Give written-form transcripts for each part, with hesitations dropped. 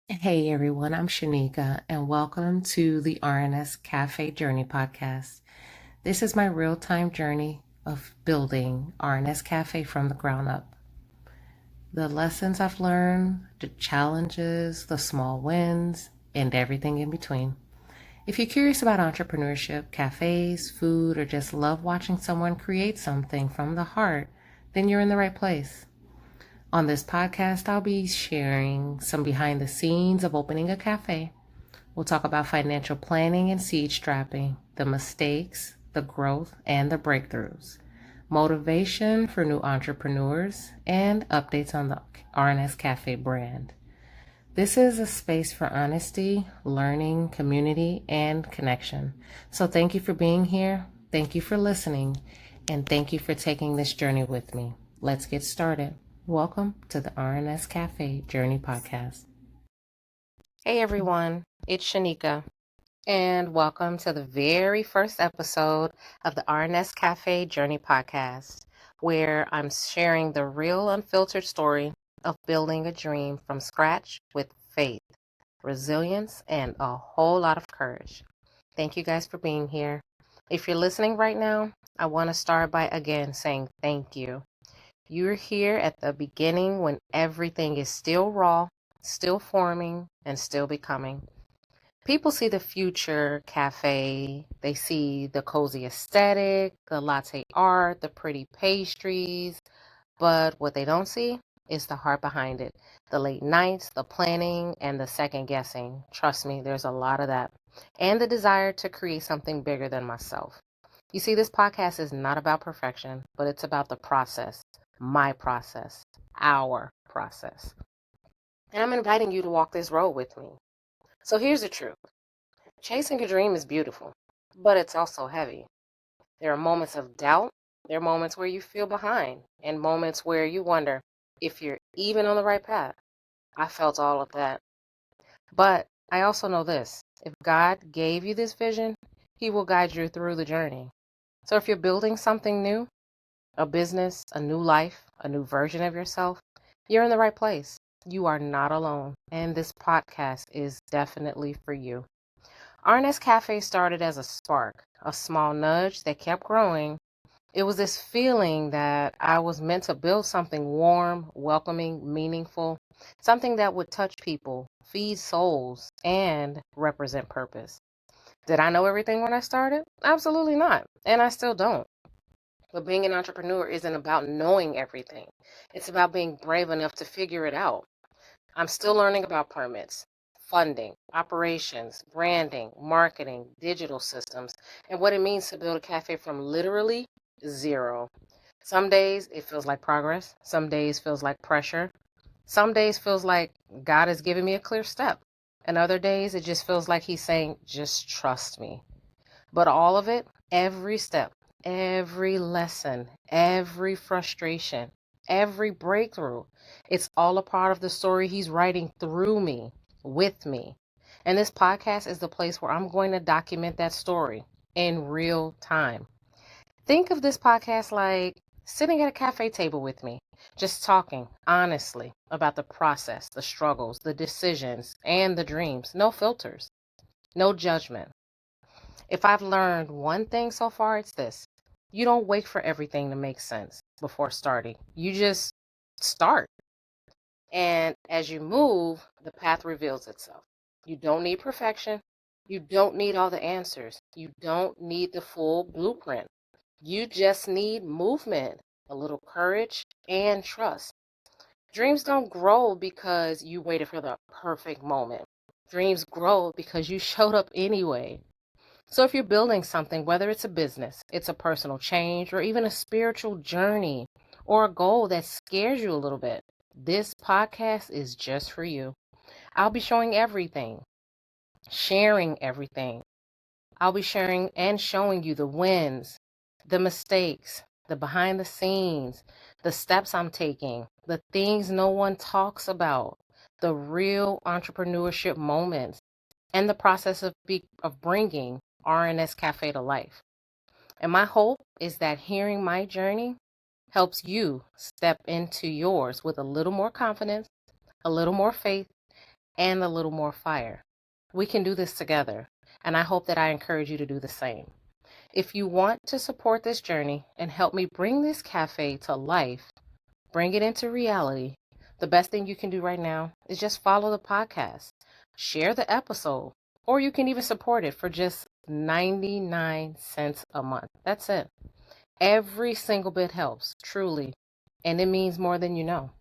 Hey everyone, I'm Shanika, and welcome to the R&S Cafe Journey podcast. This is my real time journey of building R&S Cafe from the ground up. The lessons I've learned, the challenges, the small wins, and everything in between. If you're curious about entrepreneurship, cafes, food, or just love watching someone create something from the heart, then you're in the right place. On this podcast, I'll be sharing some behind the scenes of opening a cafe. We'll talk about financial planning and seed strapping, the mistakes, the growth, and the breakthroughs, motivation for new entrepreneurs, and updates on the R&S Cafe brand. This is a space for honesty, learning, community, and connection. So thank you for being here. Thank you for listening. And thank you for taking this journey with me. Let's get started. Welcome to the R&S Cafe Journey Podcast. Hey everyone, it's Shanika, and welcome to the very first episode of the R&S Cafe Journey Podcast, where I'm sharing the real unfiltered story of building a dream from scratch with faith, resilience, and a whole lot of courage. Thank you guys for being here. If you're listening right now, I want to start by again saying thank you. You're here at the beginning when everything is still raw, still forming, and still becoming. People see the future cafe, they see the cozy aesthetic, the latte art, the pretty pastries, but what they don't see is the heart behind it. The late nights, the planning, and the second guessing. Trust me, there's a lot of that. And the desire to create something bigger than myself. You see, this podcast is not about perfection, but it's about the process, my process, our process. And I'm inviting you to walk this road with me. So here's the truth. Chasing a dream is beautiful, but it's also heavy. There are moments of doubt. There are moments where you feel behind and moments where you wonder if you're even on the right path. I felt all of that. But I also know this. If God gave you this vision, He will guide you through the journey. So if you're building something new, a business, a new life, a new version of yourself, you're in the right place. You are not alone. And this podcast is definitely for you. R&S Cafe started as a spark, a small nudge that kept growing. It was this feeling that I was meant to build something warm, welcoming, meaningful, something that would touch people, feed souls, and represent purpose. Did I know everything when I started? Absolutely not. And I still don't. But being an entrepreneur isn't about knowing everything. It's about being brave enough to figure it out. I'm still learning about permits, funding, operations, branding, marketing, digital systems, and what it means to build a cafe from literally zero. Some days it feels like progress. Some days feels like pressure. Some days feels like God is giving me a clear step. And other days it just feels like He's saying, just trust me. But all of it, every step, every lesson, every frustration, every breakthrough, it's all a part of the story He's writing through me, with me. And this podcast is the place where I'm going to document that story in real time. Think of this podcast like sitting at a cafe table with me, just talking honestly about the process, the struggles, the decisions, and the dreams. No filters, no judgment. If I've learned one thing so far, it's this. You don't wait for everything to make sense before starting. You just start. And as you move, the path reveals itself. You don't need perfection. You don't need all the answers. You don't need the full blueprint. You just need movement, a little courage, and trust. Dreams don't grow because you waited for the perfect moment. Dreams grow because you showed up anyway. So if you're building something, whether it's a business, it's a personal change, or even a spiritual journey, or a goal that scares you a little bit, this podcast is just for you. I'll be showing everything, sharing everything. I'll be sharing and showing you the wins, the mistakes, the behind the scenes, the steps I'm taking, the things no one talks about, the real entrepreneurship moments, and the process of bringing R&S Cafe to life. And my hope is that hearing my journey helps you step into yours with a little more confidence, a little more faith, and a little more fire. We can do this together, and I hope that I encourage you to do the same. If you want to support this journey and help me bring this cafe to life, bring it into reality, the best thing you can do right now is just follow the podcast, share the episode, or you can even support it for just 99 cents a month. That's it. Every single bit helps, truly, and it means more than you know.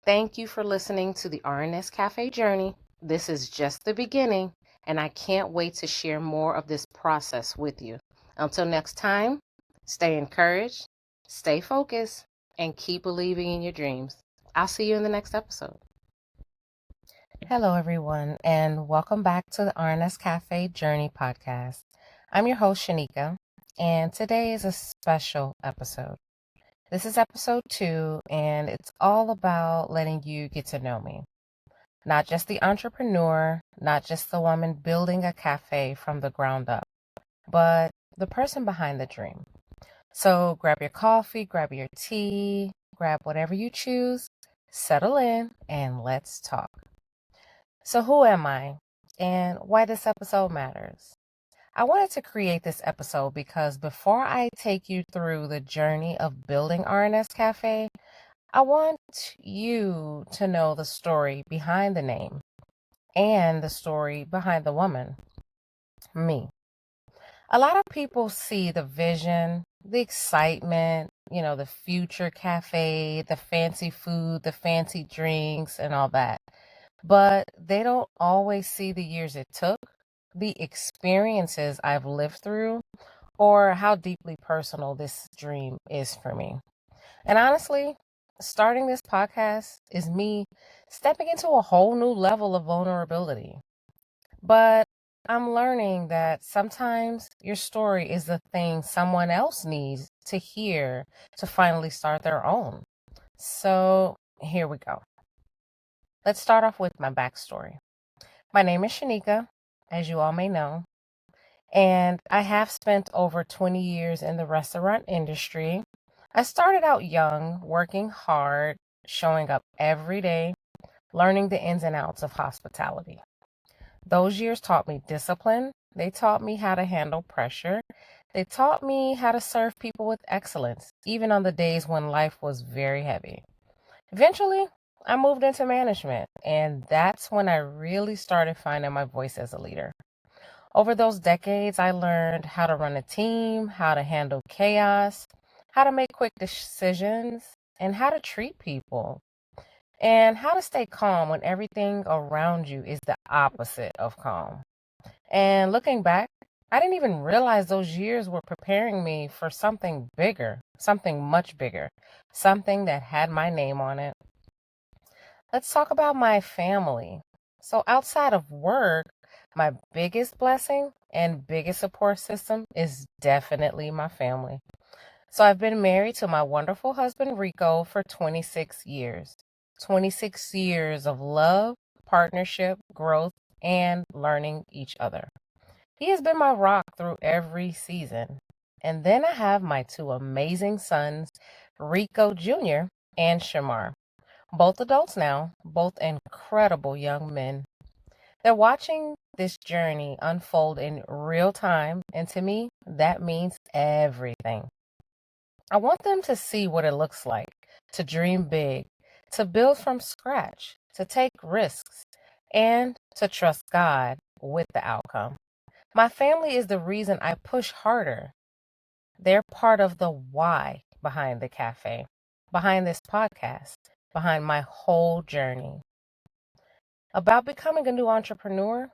Thank you for listening to the R&S Cafe journey. This is just the beginning, and I can't wait to share more of this process with you. Until next time, stay encouraged, stay focused, and keep believing in your dreams. I'll see you in the next episode. Hello, everyone, and welcome back to the R&S Cafe Journey podcast. I'm your host, Shanika, and today is a special episode. This is episode 2, and it's all about letting you get to know me. Not just the entrepreneur, not just the woman building a cafe from the ground up, but the person behind the dream. So grab your coffee, grab your tea, grab whatever you choose, settle in, and let's talk. So who am I, and why this episode matters? I wanted to create this episode because before I take you through the journey of building R&S Cafe, I want you to know the story behind the name and the story behind the woman, me. A lot of people see the vision, the excitement, the future cafe, the fancy food, the fancy drinks, and all that. But they don't always see the years it took, the experiences I've lived through, or how deeply personal this dream is for me. And honestly, starting this podcast is me stepping into a whole new level of vulnerability. But I'm learning that sometimes your story is the thing someone else needs to hear to finally start their own. So here we go. Let's start off with my backstory. My name is Shanika, as you all may know, and I have spent over 20 years in the restaurant industry. I started out young, working hard, showing up every day, learning the ins and outs of hospitality. Those years taught me discipline. They taught me how to handle pressure. They taught me how to serve people with excellence, even on the days when life was very heavy. Eventually, I moved into management, and that's when I really started finding my voice as a leader. Over those decades, I learned how to run a team, how to handle chaos, how to make quick decisions, and how to treat people, and how to stay calm when everything around you is the opposite of calm. And looking back, I didn't even realize those years were preparing me for something bigger, something much bigger, something that had my name on it. Let's talk about my family. So outside of work, my biggest blessing and biggest support system is definitely my family. So I've been married to my wonderful husband, Rico, for 26 years. 26 years of love, partnership, growth, and learning each other. He has been my rock through every season. And then I have my 2 amazing sons, Rico Jr. and Shamar. Both adults now, both incredible young men. They're watching this journey unfold in real time, and to me, that means everything. I want them to see what it looks like to dream big, to build from scratch, to take risks, and to trust God with the outcome. My family is the reason I push harder. They're part of the why behind the cafe, behind this podcast, behind my whole journey. About becoming a new entrepreneur,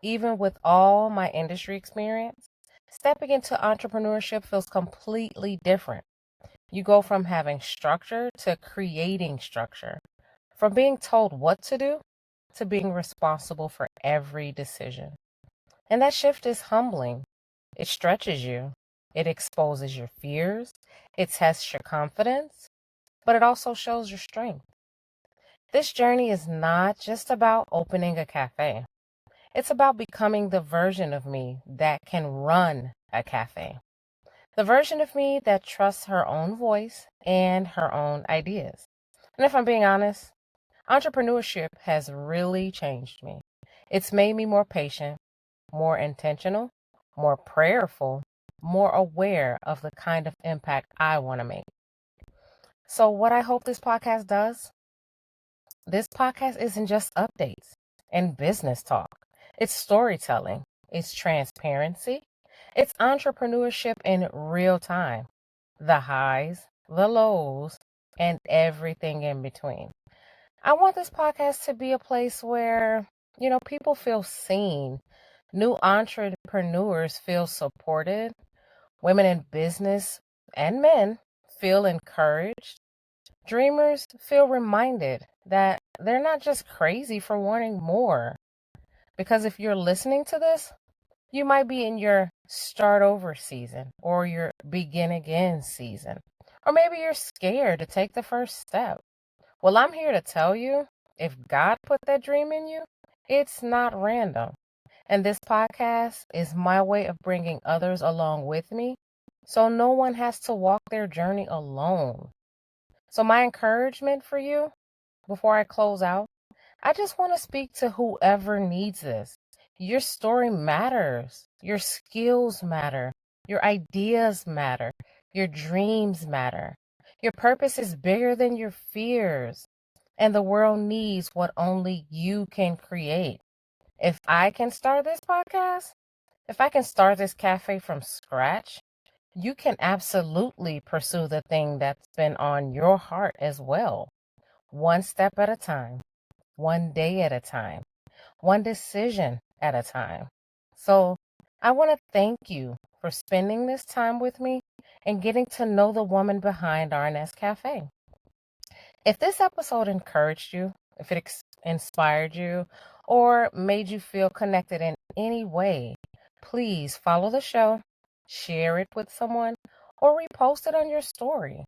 even with all my industry experience, stepping into entrepreneurship feels completely different. You go from having structure to creating structure, from being told what to do to being responsible for every decision. And that shift is humbling. It stretches you. It exposes your fears. It tests your confidence, but it also shows your strength. This journey is not just about opening a cafe. It's about becoming the version of me that can run a cafe. The version of me that trusts her own voice and her own ideas. And if I'm being honest, Entrepreneurship has really changed me. It's made me more patient, more intentional, more prayerful, more aware of the kind of impact I want to make. So, what I hope this podcast isn't just updates and business talk. It's storytelling, it's transparency, it's entrepreneurship in real time, the highs, the lows, and everything in between. I want this podcast to be a place where, people feel seen, new entrepreneurs feel supported, women in business and men feel encouraged, dreamers feel reminded that they're not just crazy for wanting more. Because if you're listening to this, you might be in your start over season or your begin again season. Or maybe you're scared to take the first step. Well, I'm here to tell you, if God put that dream in you, it's not random. And this podcast is my way of bringing others along with me so no one has to walk their journey alone. So, my encouragement for you before I close out, I just want to speak to whoever needs this. Your story matters, your skills matter, your ideas matter, your dreams matter. Your purpose is bigger than your fears, and the world needs what only you can create. If I can start this podcast, if I can start this cafe from scratch, you can absolutely pursue the thing that's been on your heart as well. One step at a time, one day at a time, one decision at a time. So I want to thank you for spending this time with me and getting to know the woman behind R&S Cafe. If this episode encouraged you, if it inspired you, or made you feel connected in any way, please follow the show, share it with someone, or repost it on your story.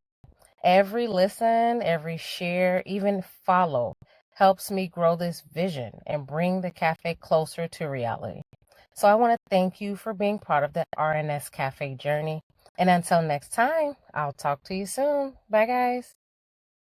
Every listen, every share, even follow helps me grow this vision and bring the cafe closer to reality. So I want to thank you for being part of the R&S Cafe journey. And until next time, I'll talk to you soon. Bye, guys.